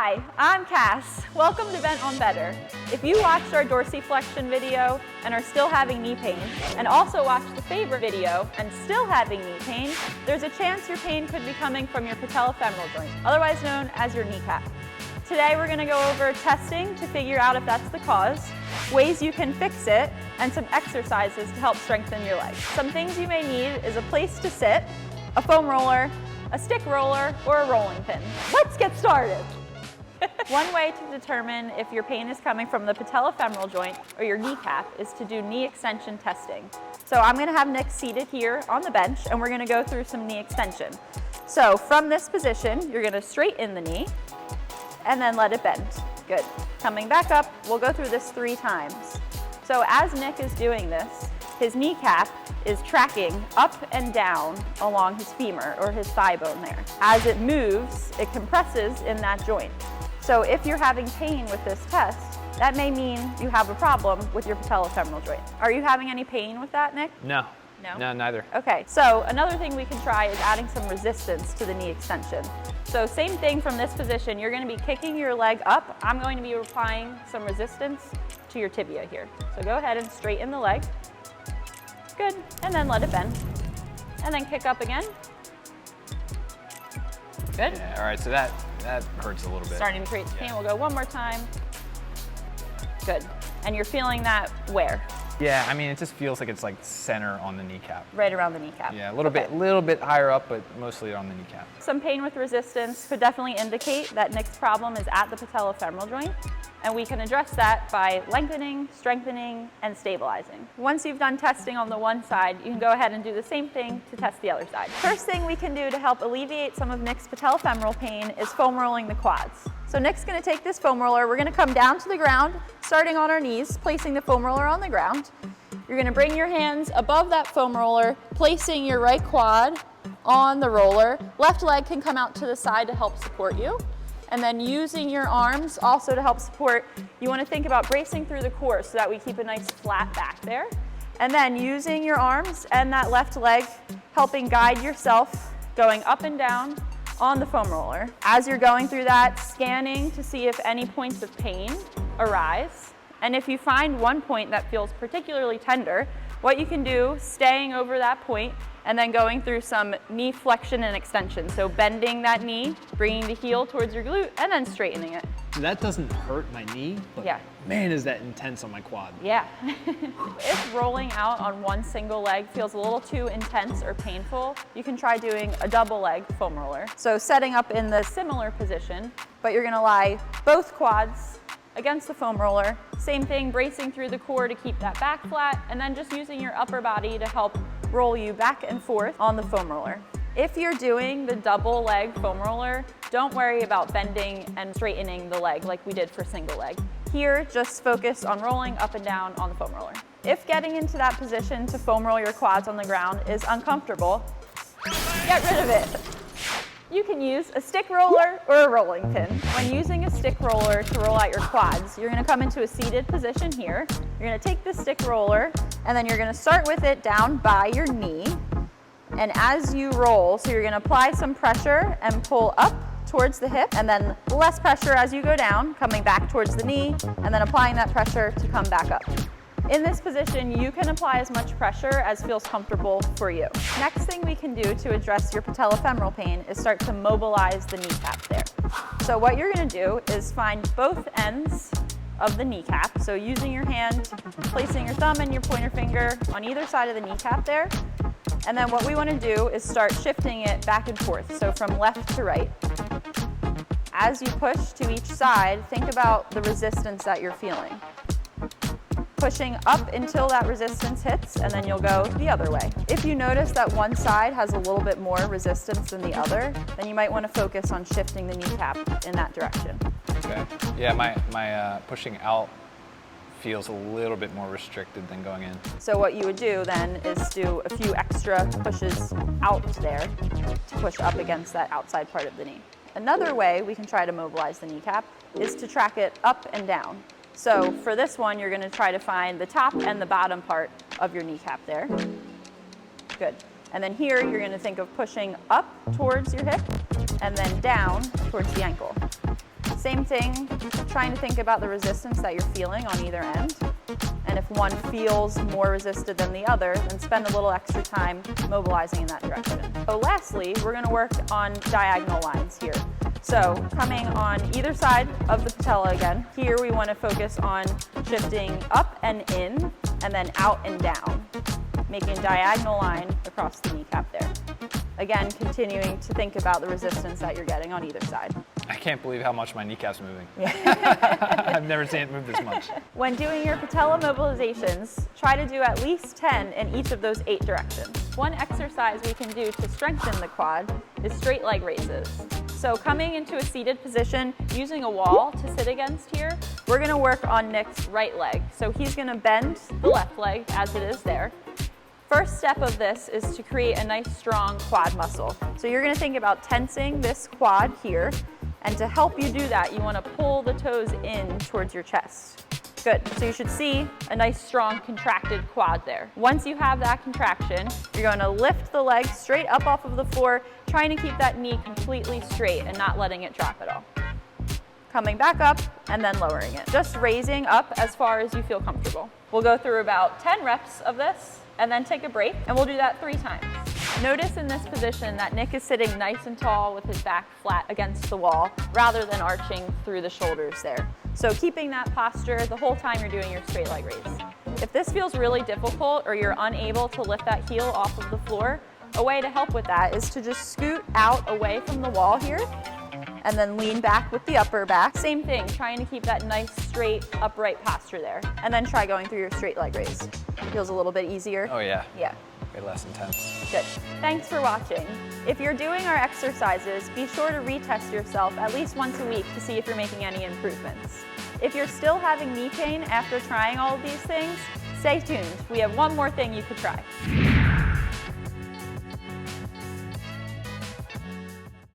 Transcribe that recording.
Hi, I'm Cass. Welcome to Bent on Better. If you watched our dorsiflexion video and are still having knee pain, and also watched the favorite video and still having knee pain, there's a chance your pain could be coming from your patellofemoral joint, otherwise known as your kneecap. Today we're going to go over testing to figure out if that's the cause, ways you can fix it, and some exercises to help strengthen your legs. Some things you may need is a place to sit, a foam roller, a stick roller, or a rolling pin. Let's get started. One way to determine if your pain is coming from the patellofemoral joint or your kneecap is to do knee extension testing. So I'm going to have Nick seated here on the bench and we're going to go through some knee extension. So from this position, you're going to straighten the knee and then let it bend. Good. Coming back up, we'll go through this 3 times. So as Nick is doing this, his kneecap is tracking up and down along his femur or his thigh bone there. As it moves, it compresses in that joint. So if you're having pain with this test, that may mean you have a problem with your patellofemoral joint. Are you having any pain with that, Nick? No. No? No, neither. Okay, so another thing we can try is adding some resistance to the knee extension. So same thing from this position, you're going to be kicking your leg up. I'm going to be applying some resistance to your tibia here. So go ahead and straighten the leg. Good, and then let it bend. And then kick up again. Good. Yeah, all right, so that hurts a little bit. Starting to create pain. We'll go one more time. Good. And you're feeling that where? Yeah, I mean, it just feels like it's like center on the kneecap. Right around the kneecap. Yeah, a little bit higher up, but mostly on the kneecap. Some pain with resistance could definitely indicate that Nick's problem is at the patellofemoral joint, and we can address that by lengthening, strengthening, and stabilizing. Once you've done testing on the one side, you can go ahead and do the same thing to test the other side. First thing we can do to help alleviate some of Nick's patellofemoral pain is foam rolling the quads. So Nick's going to take this foam roller, we're going to come down to the ground, starting on our knees, placing the foam roller on the ground. You're going to bring your hands above that foam roller, placing your right quad on the roller. Left leg can come out to the side to help support you. And then using your arms also to help support, you want to think about bracing through the core so that we keep a nice flat back there. And then using your arms and that left leg, helping guide yourself going up and down on the foam roller. As you're going through that, scanning to see if any points of pain arise. And if you find one point that feels particularly tender, what you can do, staying over that point, and then going through some knee flexion and extension. So bending that knee, bringing the heel towards your glute, and then straightening it. So that doesn't hurt my knee, but yeah. Man, is that intense on my quad. Yeah. If rolling out on one single leg feels a little too intense or painful, you can try doing a double leg foam roller. So setting up in the similar position, but you're gonna lie both quads against the foam roller. Same thing, bracing through the core to keep that back flat, and then just using your upper body to help roll you back and forth on the foam roller. If you're doing the double leg foam roller, don't worry about bending and straightening the leg like we did for single leg. Here, just focus on rolling up and down on the foam roller. If getting into that position to foam roll your quads on the ground is uncomfortable, get rid of it. You can use a stick roller or a rolling pin. When using a stick roller to roll out your quads, you're going to come into a seated position here. You're going to take the stick roller and then you're going to start with it down by your knee. And as you roll, so you're going to apply some pressure and pull up towards the hip, and then less pressure as you go down, coming back towards the knee, and then applying that pressure to come back up. In this position, you can apply as much pressure as feels comfortable for you. Next thing we can do to address your patellofemoral pain is start to mobilize the kneecap there. So what you're going to do is find both ends of the kneecap. So using your hand, placing your thumb and your pointer finger on either side of the kneecap there. And then what we want to do is start shifting it back and forth, so from left to right. As you push to each side, think about the resistance that you're feeling. Pushing up until that resistance hits, and then you'll go the other way. If you notice that one side has a little bit more resistance than the other, then you might want to focus on shifting the kneecap in that direction. Okay. Yeah, my pushing out feels a little bit more restricted than going in. So what you would do then is do a few extra pushes out there to push up against that outside part of the knee. Another way we can try to mobilize the kneecap is to track it up and down. So for this one, you're going to try to find the top and the bottom part of your kneecap there. Good. And then here, you're going to think of pushing up towards your hip and then down towards the ankle. Same thing, trying to think about the resistance that you're feeling on either end. And if one feels more resisted than the other, then spend a little extra time mobilizing in that direction. So lastly, we're gonna work on diagonal lines here. So coming on either side of the patella again, here we wanna focus on shifting up and in, and then out and down, making a diagonal line across the kneecap there. Again, continuing to think about the resistance that you're getting on either side. I can't believe how much my kneecap's moving. Yeah. I've never seen it move this much. When doing your patella mobilizations, try to do at least 10 in each of those 8 directions. One exercise we can do to strengthen the quad is straight leg raises. So coming into a seated position, using a wall to sit against here, we're gonna work on Nick's right leg. So he's gonna bend the left leg as it is there. First step of this is to create a nice strong quad muscle. So you're gonna think about tensing this quad here, and to help you do that, you wanna pull the toes in towards your chest. Good, so you should see a nice strong contracted quad there. Once you have that contraction, you're gonna lift the leg straight up off of the floor, trying to keep that knee completely straight and not letting it drop at all. Coming back up and then lowering it. Just raising up as far as you feel comfortable. We'll go through about 10 reps of this and then take a break, and we'll do that 3 times. Notice in this position that Nick is sitting nice and tall with his back flat against the wall rather than arching through the shoulders there. So keeping that posture the whole time you're doing your straight leg raise. If this feels really difficult or you're unable to lift that heel off of the floor, a way to help with that is to just scoot out away from the wall here and then lean back with the upper back. Same thing, trying to keep that nice straight upright posture there. And then try going through your straight leg raise. Feels a little bit easier. Oh yeah. Yeah. Way less intense. Good. Thanks for watching. If you're doing our exercises, be sure to retest yourself at least once a week to see if you're making any improvements. If you're still having knee pain after trying all of these things, stay tuned. We have one more thing you could try.